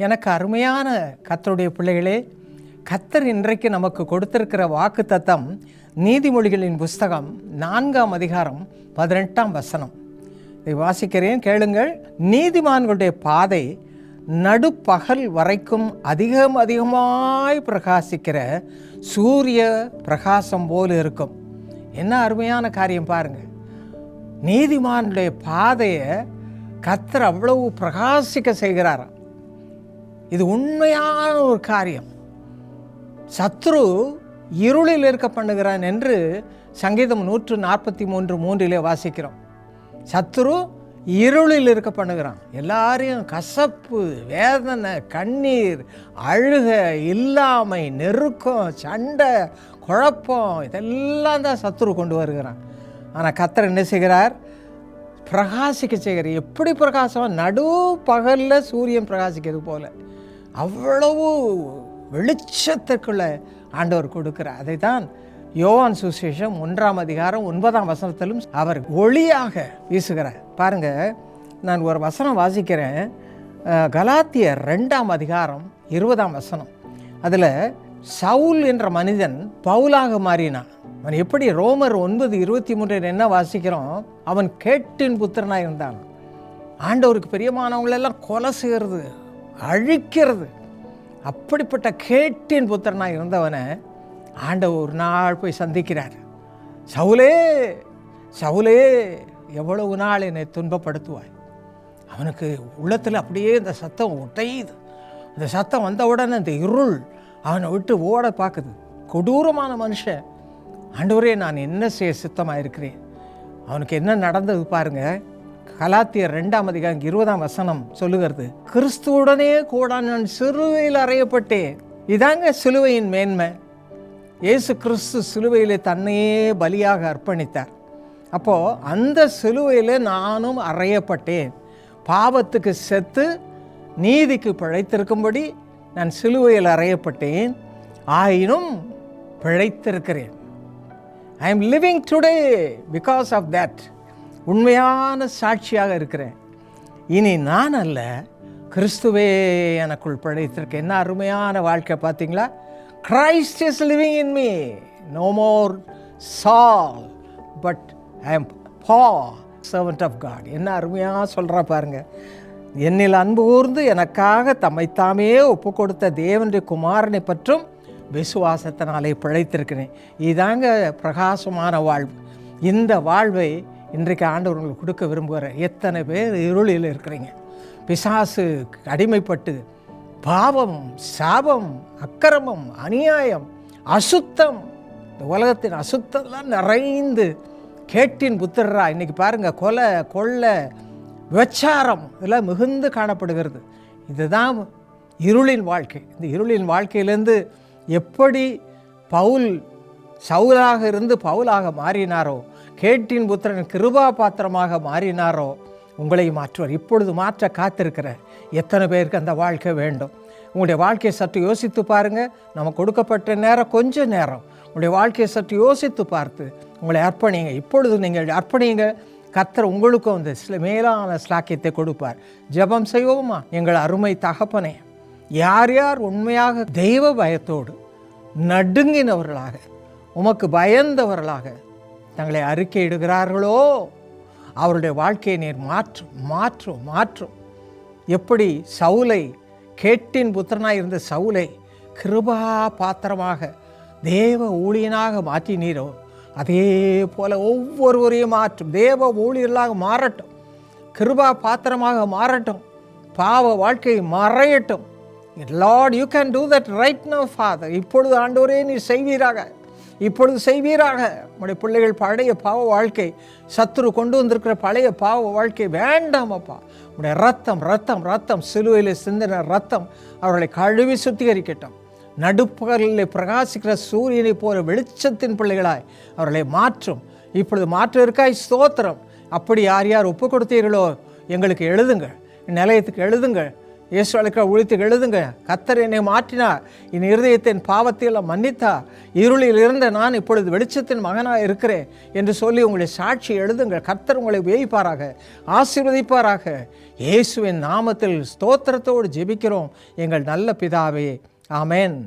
எனக்கு அருமையான கர்த்தருடைய பிள்ளைகளே, கர்த்தர் இன்றைக்கு நமக்கு கொடுத்திருக்கிற வாக்குத்தத்தம் நீதிமொழிகளின் புஸ்தகம் 4ஆம் அதிகாரம் 18ஆம் வசனம். இதை வாசிக்கிறேன், கேளுங்கள். நீதிமான்களுடைய பாதை நடுப்பகல் வரைக்கும் அதிகமாய் பிரகாசிக்கிற சூரிய பிரகாசம் போல் இருக்கும். என்ன அருமையான காரியம் பாருங்க. நீதிமானுடைய பாதையை கர்த்தர் அவ்வளவு பிரகாசிக்க செய்கிறாராம். இது உண்மையான ஒரு காரியம். சத்ரு இருளில் இருக்க பண்ணுகிறான் என்று சங்கீதம் 143:3 வாசிக்கிறோம். சத்ரு இருளில் இருக்க பண்ணுகிறான். எல்லாரையும் கசப்பு, வேதனை, கண்ணீர், அழுக, இல்லாமை, நெருக்கம், சண்டை, குழப்பம், இதெல்லாம் தான் சத்ரு கொண்டு வருகிறான். ஆனால் கர்த்தர் என்ன செய்கிறார்? பிரகாசிக்க செய்கிறார். எப்படி பிரகாசம்? நடு பகலில் சூரியன் பிரகாசிக்கிறது போல அவ்வளவு வெளிச்சத்துக்குள்ள ஆண்டவர் கொடுக்கிறார். அதை தான் யோவான் சுவிசேஷம் 1ஆம் அதிகாரம் 9ஆம் வசனத்திலும் அவர் ஒளியாக வீசுகிறார். பாருங்க, நான் ஒரு வசனம் வாசிக்கிறேன். கலாத்தியர் 2ஆம் அதிகாரம் 20ஆம் வசனம். அதில் சவுல் என்ற மனிதன் பவுலாக மாறினான். அவன் எப்படி? ரோமர் 9:23 என்ன வாசிக்கிறோம்? அவன் கேட்டின் புத்திரனாக இருந்தான். ஆண்டவருக்கு பிரியமானவங்களெல்லாம் கொலை செய்கிறது, அழிக்கிறது. அப்படிப்பட்ட கேட்டின் புத்திரனாக இருந்தவனை ஆண்டவர் ஒரு நாள் போய் சந்திக்கிறார். சவுலே, சவுலே, எவ்வளவு நாள் என்னை துன்பப்படுத்துவாய்? அவனுக்கு உள்ளத்தில் அப்படியே இந்த சத்தம் உடையுது. அந்த சத்தம் வந்தவுடனே அந்த இருள் அவனை விட்டு ஓட பார்க்குது. கொடூரமான மனுஷன். ஆண்டவரே, நான் என்ன செய்ய சித்தமாக இருக்கிறேன்? அவனுக்கு என்ன நடந்தது பாருங்க. கலாத்தியர் 2ஆம் அதிகாரம் 20ஆம் வசனம் சொல்லுகிறது, கிறிஸ்துவுடனே கூட நான் சிலுவையில் அறையப்பட்டேன். இதாங்க சிலுவையின் மேன்மை. இயேசு கிறிஸ்து சிலுவையில் தன்னையே பலியாக அர்ப்பணித்தார். அப்போது அந்த சிலுவையில் நானும் அறையப்பட்டேன். பாவத்துக்கு செத்து நீதிக்கு பிழைத்திருக்கும்படி நான் சிலுவையில் அறையப்பட்டேன். ஆயினும் பிழைத்திருக்கிறேன். I am living today because of that. உண்மையான சாட்சியாக இருக்கிறேன். இனி நான் அல்ல, கிறிஸ்துவே எனக்குள் பிழைத்திருக்கேன். என்ன அருமையான வாழ்க்கை பார்த்தீங்களா? Christ is living in me. No more Saul, but I am Paul, servant of God. என்ன அருமையாக சொல்கிறா பாருங்க. என்னில் அன்பு கூர்ந்து எனக்காக தம்மைத்தாமே ஒப்பு கொடுத்த தேவனுடைய குமாரனை பற்றும் விசுவாசத்தினாலே பிழைத்திருக்கிறேன். இதாங்க பிரகாசமான வாழ்வு. இந்த வாழ்வை இன்றைக்கு ஆண்டவர் உங்களுக்கு கொடுக்க விரும்புகிறார். எத்தனை பேர் இருளில் இருக்கிறீங்க? பிசாசு அடிமைப்பட்டு பாவம், சாபம், அக்கிரமம், அநியாயம், அசுத்தம், இந்த உலகத்தின் அசுத்தம்லாம் நிறைந்து கேட்டின் புத்திரரா இன்றைக்கி பாருங்கள், கொலை, கொள்ளை, விபச்சாரம் இதெல்லாம் மிகுந்து காணப்படுகிறது. இதுதான் இருளின் வாழ்க்கை. இந்த இருளின் வாழ்க்கையிலேருந்து எப்படி பவுல் சவுலாக இருந்து பவுலாக மாறினாரோ, கேட்டின் புத்திரன் கிருபா பாத்திரமாக மாறினாரோ, உங்களை மாற்றுவார். இப்பொழுது மாற்ற காத்திருக்கிறார். எத்தனை பேருக்கு அந்த வாழ்க்கை வேண்டும்? உங்களுடைய வாழ்க்கையை சற்று யோசித்து பாருங்கள். நமக்கு கொடுக்கப்பட்ட நேரம் கொஞ்ச நேரம். உங்களுடைய வாழ்க்கையை சற்று யோசித்து பார்த்து உங்களை அர்ப்பணிங்க. இப்பொழுது நீங்கள் அர்ப்பணிங்க. கர்த்தர் உங்களுக்கும் அந்த மேலான ஸ்லாக்கியத்தை கொடுப்பார். ஜெபம் செய்வோமா? எங்கள் அருமை தகப்பனே, யார் யார் உண்மையாக தெய்வ பயத்தோடு நடுங்கினவர்களாக, உமக்கு பயந்தவர்களாக தங்களை அறிக்கையிடுகிறார்களோ, அவருடைய வாழ்க்கையை நீர் மாற்றும். எப்படி சவுலை, கேட்டின் புத்திரனாக இருந்த சவுலை கிருபா பாத்திரமாக தேவ ஊழியனாக மாற்றினீரோ, அதே போல ஒவ்வொருவரையும் மாற்றும். தேவ ஊழியர்களாக மாறட்டும், கிருபா பாத்திரமாக மாறட்டும், பாவ வாழ்க்கையை மறையட்டும். Lord, you can do that right now, Father. இப்பொழுது ஆண்டவரே நீர் செய்வீராக, இப்பொழுது செய்வீராக. உங்களுடைய பிள்ளைகள் பழைய பாவ வாழ்க்கை, சத்துரு கொண்டு வந்திருக்கிற பழைய பாவ வாழ்க்கை வேண்டாமப்பா. உங்களுடைய ரத்தம் சிலுவையில் சிந்தின ரத்தம் அவர்களை கழுவி சுத்திகரிக்கட்டும். நடுப்பகலில் பிரகாசிக்கிற சூரியனை போல வெளிச்சத்தின் பிள்ளைகளாய் அவர்களை மாற்றும். இப்பொழுது மாற்றுவதற்காய் ஸ்தோத்திரம். அப்படி யார் யார் ஒப்பு கொடுத்தீர்களோ எங்களுக்கு எழுதுங்கள், நிலையத்துக்கு எழுதுங்கள். இயேசு அழைக்க உழைத்து எழுதுங்க. கர்த்தர் என்னை மாற்றினார், என் இருதயத்தின் பாவத்தை எல்லாம் மன்னித்தார், இருளில் இருந்த நான் இப்பொழுது வெளிச்சத்தின் மகனாக இருக்கிறேன் என்று சொல்லி உங்களுடைய சாட்சி எழுதுங்கள். கர்த்தர் உங்களை உயர்ப்பாராக, ஆசீர்வதிப்பாராக. இயேசுவின் நாமத்தில் ஸ்தோத்திரத்தோடு ஜெபிக்கிறோம் எங்கள் நல்ல பிதாவே. ஆமென்.